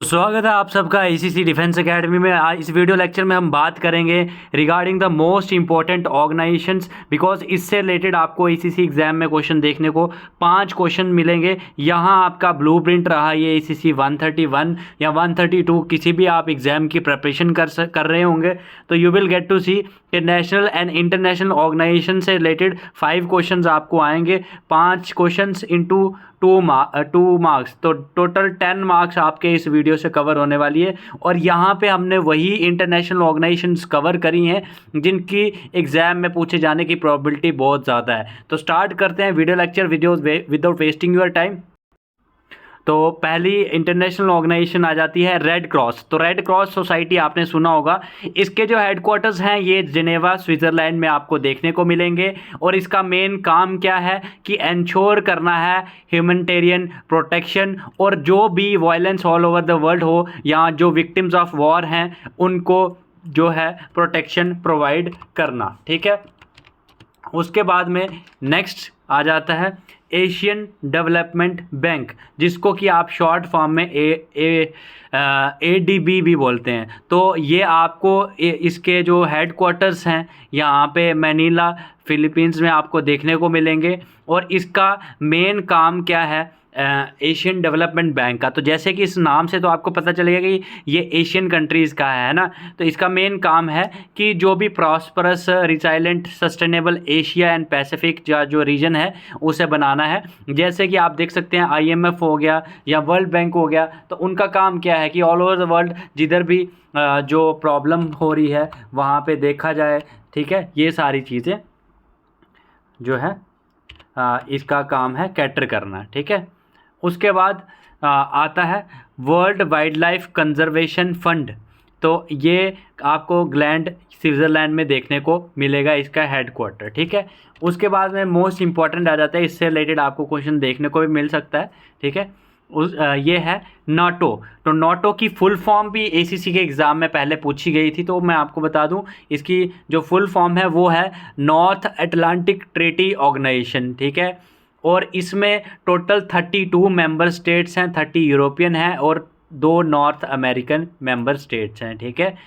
स्वागत है आप सबका आईसीसी डिफेंस एकेडमी में। आज इस वीडियो लेक्चर में हम बात करेंगे regarding the most important organisations, because इससे रिलेटेड आपको आईसीसी एग्जाम में क्वेश्चन देखने को 5 क्वेश्चन मिलेंगे। यहाँ आपका ब्लूप्रिंट रहा ये आईसीसी 131 या 132, किसी भी आप एग्जाम की प्रिपरेशन कर रहे होंगे तो यू विल गेट टू सी कि नेशनल एंड इंटरनेशनल ऑर्गेनाइजेशन से रिलेटेड 5 क्वेश्चंस आपको आएंगे। 5 क्वेश्चंस इंटू 2 मार्क्स, तो टोटल 10 मार्क्स आपके इस वीडियो से कवर होने वाली है। और यहाँ पे हमने वही इंटरनेशनल ऑर्गेनाइजेशंस कवर करी हैं जिनकी एग्जाम में पूछे जाने की प्रोबेबिलिटी बहुत ज़्यादा है। तो स्टार्ट करते हैं video lecture without wasting your time. तो पहली इंटरनेशनल ऑर्गेनाइजेशन आ जाती है रेड क्रॉस। तो रेड क्रॉस सोसाइटी आपने सुना होगा। इसके जो हेडक्वार्टर्स हैं ये जिनेवा स्विट्ज़रलैंड में आपको देखने को मिलेंगे। और इसका मेन काम क्या है कि एंश्योर करना है ह्यूमैनिटेरियन प्रोटेक्शन, और जो भी violence all over the world हो या जो विक्टिम्स ऑफ वॉर हैं उनको जो है प्रोटेक्शन प्रोवाइड करना। ठीक है। उसके बाद में नेक्स्ट आ जाता है एशियन डेवलपमेंट बैंक, जिसको कि आप शॉर्ट फॉर्म में ADB भी बोलते हैं। तो ये आपको इसके जो हेडक्वार्टर्स हैं यहाँ पे मैनीला फिलीपींस में आपको देखने को मिलेंगे। और इसका मेन काम क्या है एशियन डेवलपमेंट बैंक का, तो जैसे कि इस नाम से तो आपको पता चलेगा कि ये एशियन कंट्रीज़ का है ना। तो इसका मेन काम है कि जो भी prosperous resilient sustainable Asia and Pacific जो रीजन है उसे बनाना है। जैसे कि आप देख सकते हैं IMF हो गया या वर्ल्ड बैंक हो गया, तो उनका काम क्या है कि ऑल ओवर द वर्ल्ड जिधर भी जो प्रॉब्लम हो रही है वहाँ पे देखा जाए। ठीक है, ये सारी चीज़ें जो है इसका काम है कैटर करना। ठीक है। उसके बाद आता है world wild life conservation fund. तो ये आपको ग्लैंड स्विट्ज़रलैंड में देखने को मिलेगा, इसका हेडक्वार्टर। ठीक है। उसके बाद में मोस्ट इंपॉर्टेंट आ जाता है, इससे रिलेटेड आपको क्वेश्चन देखने को भी मिल सकता है। ठीक है। ये है नाटो। तो नाटो की फुल फॉर्म भी ACC के एग्ज़ाम में पहले पूछी गई थी, तो मैं आपको बता दूं इसकी जो फुल फॉर्म है वो है नॉर्थ अटलांटिक ट्रीटी ऑर्गेनाइजेशन। ठीक है। और इसमें टोटल 32 मेंबर स्टेट्स हैं, 30 यूरोपियन हैं और 2 नॉर्थ अमेरिकन मेंबर स्टेट्स हैं। ठीक है।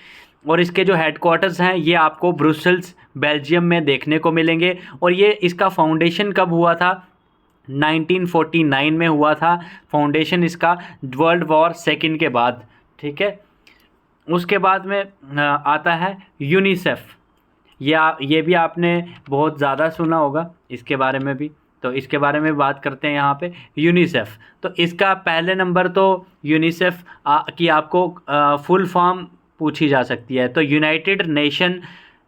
और इसके जो हेडक्वार्टर्स हैं ये आपको ब्रुसेल्स बेल्जियम में देखने को मिलेंगे। और ये इसका फाउंडेशन कब हुआ था? 1949 में हुआ था फाउंडेशन इसका, वर्ल्ड वॉर सेकेंड के बाद। ठीक है। उसके बाद में आता है यूनिसेफ। ये भी आपने बहुत ज़्यादा सुना होगा इसके बारे में भी, तो इसके बारे में बात करते हैं यहाँ पे यूनिसेफ। तो इसका पहले नंबर तो यूनिसेफ की आपको फुल फॉर्म पूछी जा सकती है। तो United Nation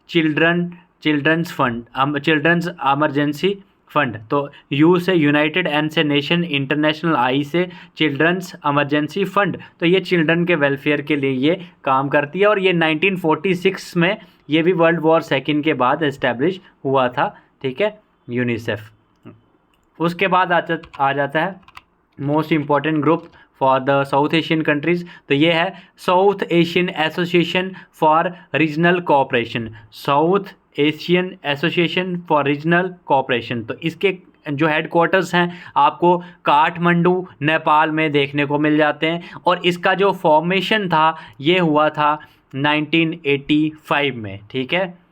children's fund, children's emergency fund. तो यू से यूनाइटेड, एन से नेशन, इंटरनेशनल, आई से चिल्ड्रंस इमरजेंसी फंड। तो ये चिल्ड्रन के वेलफेयर के लिए ये काम करती है। और ये 1946 में ये भी वर्ल्ड वॉर सेकेंड के बाद इस्टेब्लिश हुआ था। ठीक है, यूनिसेफ। उसके बाद आ जाता है most important group for the south Asian countries. तो ये है south Asian association for regional cooperation. South Asian association for regional cooperation. तो इसके जो हेडक्वार्टर्स हैं आपको काठमांडू नेपाल में देखने को मिल जाते हैं। और इसका जो फॉर्मेशन था ये हुआ था 1985 में। ठीक है।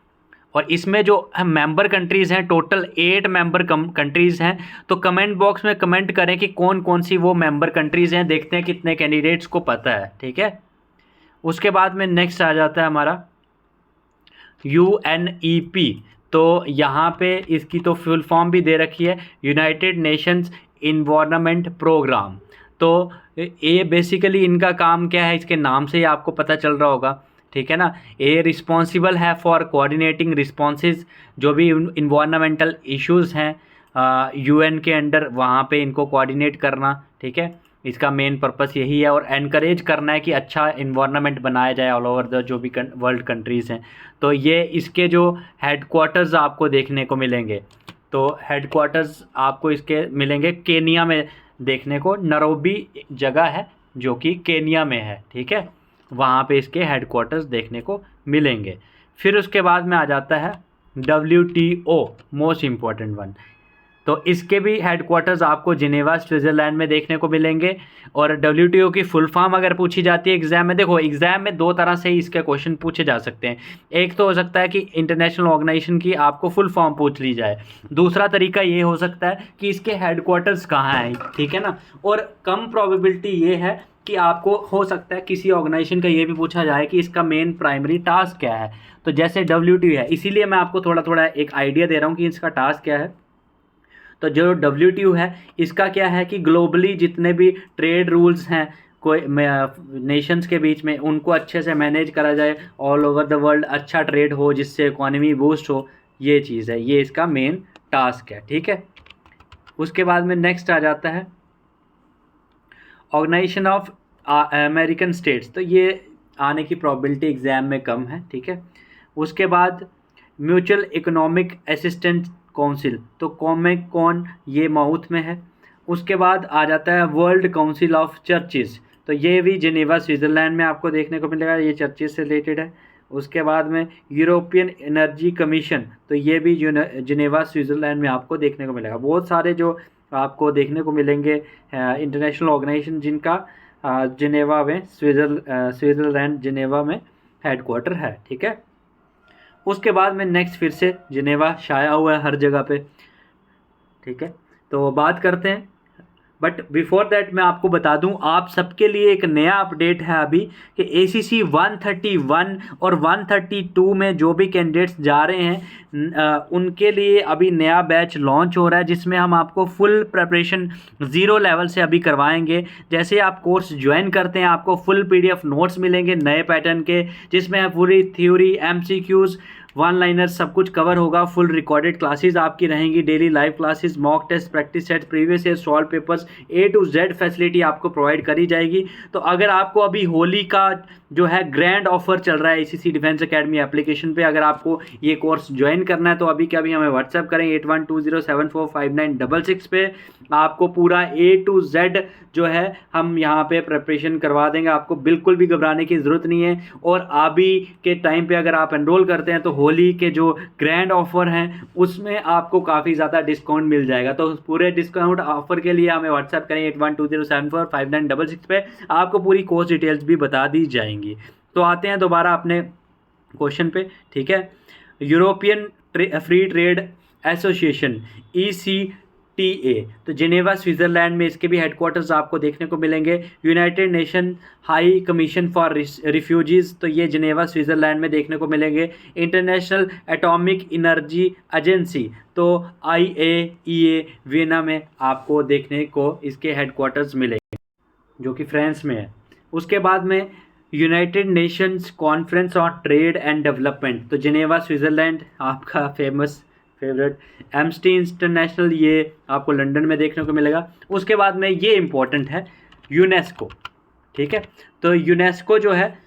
और इसमें जो मेंबर कंट्रीज़ हैं टोटल 8 मेंबर कंट्रीज़ हैं। तो कमेंट बॉक्स में कमेंट करें कि कौन कौन सी वो मेंबर कंट्रीज़ हैं, देखते हैं कितने कैंडिडेट्स को पता है। ठीक है। उसके बाद में नेक्स्ट आ जाता है हमारा UNEP। तो यहाँ पे इसकी तो फुल फॉर्म भी दे रखी है, यूनाइटेड नेशंस इन्वायरमेंट प्रोग्राम। तो ये बेसिकली इनका काम क्या है, इसके नाम से ही आपको पता चल रहा होगा। ठीक है ना। ये रिस्पॉन्सिबल है फॉर कोऑर्डिनेटिंग रिस्पॉन्सेज, जो भी इन्वायरमेंटल इश्यूज़ हैं UN के अंडर वहाँ पे इनको कोऑर्डिनेट करना। ठीक है। इसका मेन पर्पस यही है। और एनकरेज करना है कि अच्छा इन्वायरमेंट बनाया जाए ऑल ओवर द जो भी वर्ल्ड कंट्रीज़ हैं। तो ये इसके जो हेडक्वार्टर्स आपको देखने को मिलेंगे, तो हेडक्वार्टर्स आपको इसके मिलेंगे केनिया में देखने को। नैरोबी जगह है जो कि केनिया में है। ठीक है, वहाँ पे इसके हेडक्वार्टर्स देखने को मिलेंगे। फिर उसके बाद में आ जाता है WTO, मोस्ट इम्पॉर्टेंट वन। तो इसके भी हेडक्वार्टर्स आपको जिनेवा स्विट्ज़रलैंड में देखने को मिलेंगे। और डब्ल्यूटीओ की फुल फॉर्म अगर पूछी जाती है एग्जाम में, देखो एग्जाम में दो तरह से ही इसके क्वेश्चन पूछे जा सकते हैं। एक तो हो सकता है कि इंटरनेशनल ऑर्गेनाइजेशन की आपको फुल फॉर्म पूछ ली जाए, दूसरा तरीका ये हो सकता है कि इसके हेडक्वार्टर्स कहाँ हैं, ठीक है ना। और कम प्रोबेबिलिटी ये है कि आपको हो सकता है किसी ऑर्गेनाइजेशन का ये भी पूछा जाए कि इसका मेन प्राइमरी टास्क क्या है। तो जैसे डब्ल्यूटीओ है, इसीलिए मैं आपको थोड़ा थोड़ा एक आइडिया दे रहा हूँ कि इसका टास्क क्या है। तो जो डब्ल्यूटीओ है इसका क्या है कि ग्लोबली जितने भी ट्रेड रूल्स हैं कोई नेशंस के बीच में, उनको अच्छे से मैनेज करा जाए, ऑल ओवर द वर्ल्ड अच्छा ट्रेड हो जिससे इकोनॉमी बूस्ट हो, ये चीज़ है, ये इसका मेन टास्क है, ठीक है। उसके बाद में नेक्स्ट आ जाता है ऑर्गेनाइजेशन ऑफ अमेरिकन स्टेट्स। तो ये आने की प्रोबेबिलिटी एग्ज़ाम में कम है, ठीक है। उसके बाद म्यूचुअल इकोनॉमिक असिस्टेंस काउंसिल, तो कॉन ये माउथ में है। उसके बाद आ जाता है वर्ल्ड काउंसिल ऑफ चर्चेस, तो ये भी जिनेवा स्विट्ज़रलैंड में आपको देखने को मिलेगा, ये चर्चेस से रिलेटेड है। उसके बाद में यूरोपियन एनर्जी कमीशन, तो ये भी जिनेवा स्विट्ज़रलैंड में आपको देखने को मिलेगा। बहुत सारे जो आपको देखने को मिलेंगे इंटरनेशनल ऑर्गेनाइजेशन जिनका जिनेवा में स्विट्ज़रलैंड जिनेवा में हेडक्वार्टर है, ठीक है। उसके बाद में नेक्स्ट फिर से जिनेवा छाया हुआ है हर जगह पे, ठीक है। तो बात करते हैं, बट बिफोर दैट मैं आपको बता दूं आप सबके लिए एक नया अपडेट है अभी कि ACC 131 और 132 में जो भी कैंडिडेट्स जा रहे हैं उनके लिए अभी नया बैच लॉन्च हो रहा है, जिसमें हम आपको फुल प्रिपरेशन 0 लेवल से अभी करवाएंगे। जैसे आप कोर्स ज्वाइन करते हैं आपको फुल PDF नोट्स मिलेंगे नए पैटर्न के, जिसमें पूरी थ्योरी, MCQs, वन लाइनर सब कुछ कवर होगा। फुल रिकॉर्डेड क्लासेस आपकी रहेंगी, daily live classes, mock test, practice set, previous year solve papers, A to Z facility आपको प्रोवाइड करी जाएगी। तो अगर आपको अभी होली का जो है ग्रैंड ऑफर चल रहा है ACC डिफेंस एकेडमी एप्लीकेशन पे, अगर आपको ये कोर्स ज्वाइन करना है तो अभी क्या, अभी हमें व्हाट्सएप करें 8120745966 पे, आपको पूरा A to Z जो है हम यहाँ पे प्रिपरेशन करवा देंगे, आपको बिल्कुल भी घबराने की ज़रूरत नहीं है। और अभी के टाइम पे अगर आप एनरोल करते हैं तो होली के जो ग्रैंड ऑफर हैं उसमें आपको काफ़ी ज़्यादा डिस्काउंट मिल जाएगा। तो पूरे डिस्काउंट ऑफर के लिए हमें व्हाट्सएप करें 8120745966 पे, आपको पूरी कोर्स डिटेल्स भी बता दी जाएंगी। तो आते हैं दोबारा अपने क्वेश्चन पे, ठीक है। European free trade association ECTA, तो जिनेवा स्विट्ज़रलैंड में इसके भी हेडक्वार्टर्स आपको देखने को मिलेंगे। United nation high commission for refugees, तो ये जिनेवा स्विट्ज़रलैंड में देखने को मिलेंगे। इंटरनेशनल एटॉमिक एनर्जी एजेंसी, तो IAEA वियना में आपको देखने को इसके हेडक्वार्टर्स मिलेंगे, जो कि फ्रांस में है। उसके बाद में united Nations conference on trade and development, तो जिनेवा स्विट्ज़रलैंड आपका फेवरेट। एम्नेस्टी इंटरनेशनल, ये आपको लंदन में देखने को मिलेगा। उसके बाद में ये इम्पोर्टेंट है यूनेस्को, ठीक है। तो यूनेस्को जो है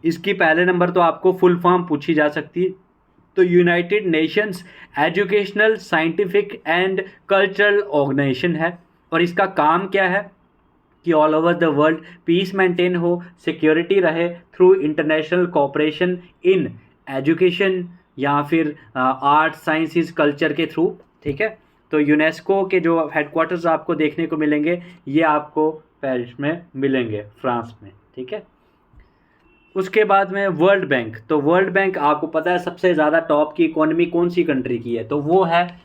इसकी पहले नंबर तो आपको फुल फॉर्म पूछी जा सकती है, तो United Nations educational, scientific and cultural organisation है। और इसका काम क्या है कि all over the world peace maintain हो, सिक्योरिटी रहे through international cooperation in education या फिर आर्ट, साइंसेस, कल्चर के थ्रू, ठीक है। तो यूनेस्को के जो हेडक्वार्टर्स आपको देखने को मिलेंगे ये आपको पेरिस में मिलेंगे, फ्रांस में, ठीक है। उसके बाद में वर्ल्ड बैंक, तो वर्ल्ड बैंक आपको पता है सबसे ज़्यादा टॉप की इकोनॉमी कौन सी कंट्री की है, तो वो है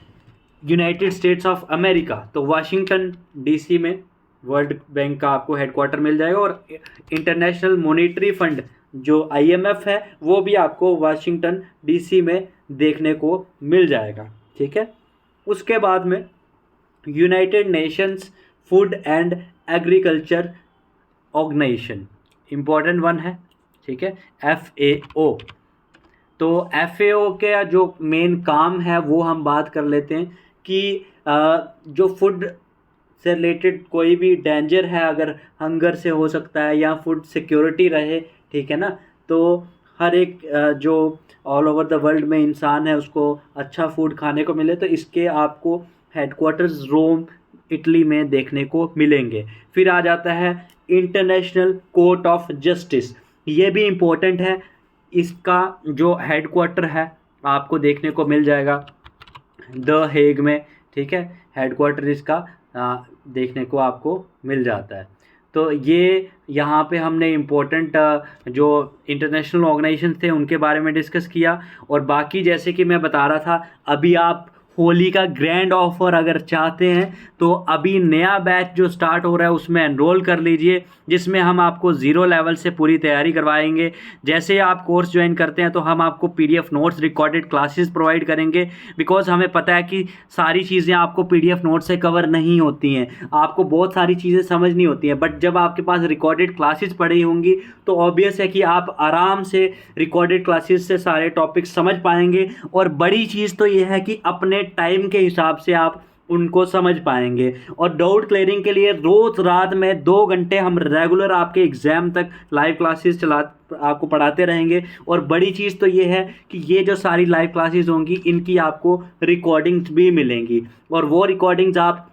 यूनाइटेड स्टेट्स ऑफ अमेरिका। तो वाशिंगटन DC में वर्ल्ड बैंक का आपको हेडक्वार्टर मिल जाएगा। और इंटरनेशनल मॉनेटरी फंड जो IMF है वो भी आपको वाशिंगटन DC में देखने को मिल जाएगा, ठीक है। उसके बाद में united nations food and agriculture organisation, important one है, ठीक है, FAO। तो FAO के जो मेन काम है वो हम बात कर लेते हैं कि जो फूड से रिलेटेड कोई भी डेंजर है, अगर हंगर से हो सकता है या फूड सिक्योरिटी रहे, ठीक है ना। तो हर एक जो ऑल ओवर द वर्ल्ड में इंसान है उसको अच्छा फूड खाने को मिले, तो इसके आपको हेडक्वार्टर्स रोम, इटली में देखने को मिलेंगे। फिर आ जाता है इंटरनेशनल कोर्ट ऑफ जस्टिस, ये भी इम्पोर्टेंट है। इसका जो हेडक्वार्टर है आपको देखने को मिल जाएगा द हेग में, ठीक है, हेडक्वार्टर इसका देखने को आपको मिल जाता है। तो ये यहाँ पे हमने इम्पोर्टेंट जो इंटरनेशनल ऑर्गेनाइजेशन थे उनके बारे में डिस्कस किया। और बाकी जैसे कि मैं बता रहा था, अभी आप होली का ग्रैंड ऑफर अगर चाहते हैं तो अभी नया बैच जो स्टार्ट हो रहा है उसमें एनरोल कर लीजिए, जिसमें हम आपको ज़ीरो लेवल से पूरी तैयारी करवाएंगे। जैसे आप कोर्स ज्वाइन करते हैं तो हम आपको PDF notes, recorded classes provide करेंगे, बिकॉज हमें पता है कि सारी चीज़ें आपको PDF नोट से कवर नहीं होती हैं, आपको बहुत सारी चीज़ें समझनी होती हैं। बट जब आपके पास रिकॉर्डेड क्लासेस पड़ी होंगी तो ऑब्वियस है कि आप आराम से रिकॉर्डेड क्लासेस से सारे टॉपिक समझ पाएंगे। और बड़ी चीज़ तो ये है कि अपने टाइम के हिसाब से आप उनको समझ पाएंगे। और डाउट क्लियरिंग के लिए रोज़ रात में 2 घंटे हम रेगुलर आपके एग्ज़ाम तक लाइव क्लासेस आपको पढ़ाते रहेंगे। और बड़ी चीज़ तो ये है कि ये जो सारी लाइव क्लासेस होंगी इनकी आपको रिकॉर्डिंग्स भी मिलेंगी, और वो रिकॉर्डिंग्स आप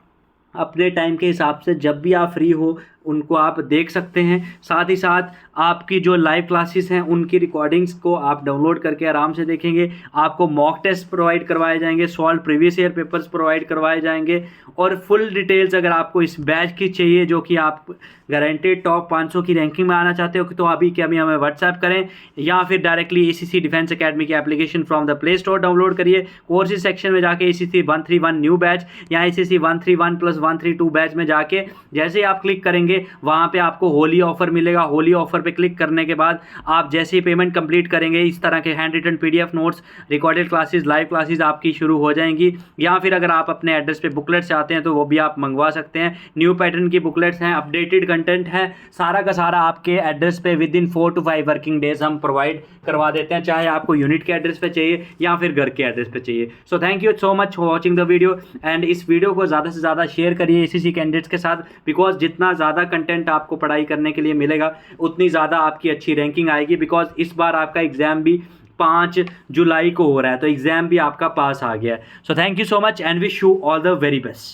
अपने टाइम के हिसाब से जब भी आप फ्री हो उनको आप देख सकते हैं। साथ ही साथ आपकी जो लाइव क्लासेस हैं उनकी रिकॉर्डिंग्स को आप डाउनलोड करके आराम से देखेंगे। आपको मॉक टेस्ट प्रोवाइड करवाए जाएंगे, solve previous year papers provide करवाए जाएंगे। और फुल डिटेल्स अगर आपको इस बैच की चाहिए जो कि आप गारंटेड टॉप 500 की रैंकिंग में आना चाहते हो तो अभी के अभी हमें व्हाट्सएप करें, या फिर डायरेक्टली ACC डिफेंस एकेडमी की application from the play store download करिए। कोर्सेज सेक्शन में जाके ACC 131 न्यू बैच या ACC 131 + 132 बैच में जाके जैसे ही आप क्लिक करेंगे वहाँ पे आपको होली ऑफर मिलेगा। होली ऑफर पे क्लिक करने के बाद आप जैसे ही पेमेंट कंप्लीट करेंगे इस तरह के hand written PDF notes, recorded classes, live classes आपकी शुरू हो जाएंगी। या फिर अगर आप अपने एड्रेस पे बुकलेट्स चाहते हैं तो वो भी आप मंगवा सकते हैं। न्यू पैटर्न की बुकलेट्स हैं, अपडेटेड कंटेंट है, सारा का सारा आपके एड्रेस पे विदिन 4 to 5 वर्किंग डेज हम प्रोवाइड करवा देते हैं, चाहे आपको यूनिट के एड्रेस पे चाहिए या फिर घर के एड्रेस पे चाहिए। So thank you so much for watching the video, and इस वीडियो को ज़्यादा से ज़्यादा शेयर करिए ACC कैंडिडेट्स के साथ, बिकॉज जितना ज़्यादा कंटेंट आपको पढ़ाई करने के लिए मिलेगा उतनी ज़्यादा आपकी अच्छी रैंकिंग आएगी। बिकॉज इस बार आपका एग्जाम भी 5 जुलाई को हो रहा है, तो एग्जाम भी आपका पास आ गया है। So thank you so much and wish you all the very best.